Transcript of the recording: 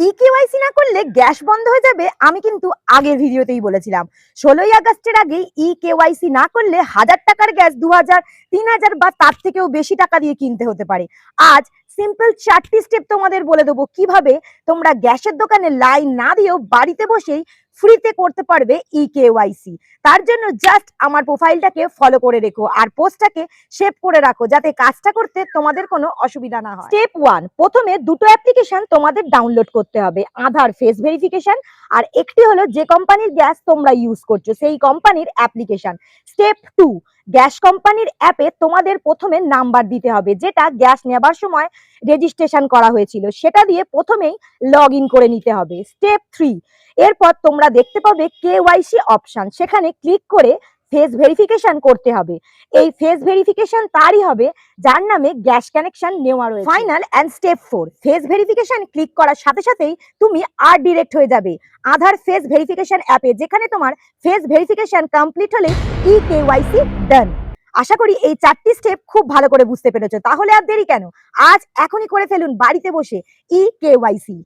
EKYC না করলে gas বন্ধ হয়ে যাবে, আমি কিন্তু আগের ভিডিওতেই বলেছিলাম। 16ই আগস্টের আগে ইকেওয়াইসি না করলে 1000 টাকার গ্যাস 2000, 3000 বা তার থেকেও বেশি টাকা দিয়ে কিনতে হতে পারে। আজ সিম্পল 4টি স্টেপ তোমাদের বলে দেবো কিভাবে তোমরা গ্যাসের দোকানে লাইন না দিয়েও বাড়িতে বসেই ফ্রিতে করতে পারবে ইকেওয়াইসি। তার জন্য জাস্ট আমার প্রোফাইলটাকে ফলো করে রেখো আর পোস্টটাকে সেভ করে রাখো, যাতে কাজটা করতে তোমাদের কোনো অসুবিধা না হয়। স্টেপ 1, প্রথমে দুটো অ্যাপ্লিকেশন তোমাদের ডাউনলোড করতে হবে। আধার ফেস ভেরিফিকেশন আর একটি হলো যে কোম্পানির গ্যাস তোমরা ইউজ করছো সেই কোম্পানির অ্যাপ্লিকেশন। স্টেপ 2, গ্যাস কোম্পানির অ্যাপে তোমাদের প্রথমে নাম্বার দিতে হবে, যেটা গ্যাস নেবার সময় রেজিস্ট্রেশন করা হয়েছিল, সেটা দিয়ে প্রথমেই লগ ইন করে নিতে হবে। স্টেপ 3, এরপর তোমরা দেখতে পাবে কেওয়াইসি অপশন, সেখানে ক্লিক করে ফেস ভেরিফিকেশন করতে হবে। এই ফেস ভেরিফিকেশন তারই হবে যার নামে গ্যাস কানেকশন নেওয়া রয়েছে। Final end step 4, face verification click করার সাথে সাথেই তুমি আর ডিরেক্ট হয়ে যাবে আধার ফেস ভেরিফিকেশন অ্যাপে, যেখানে তোমার ফেস ভেরিফিকেশন কমপ্লিট হলে ইকেওয়াইসি ডান। আশা করি এই 4টি স্টেপ খুব ভালো করে বুঝতে পেরেছো। তাহলে আর দেরি কেন, আজ এখনই করে ফেলুন বাড়িতে বসে ইকেওয়াইসি।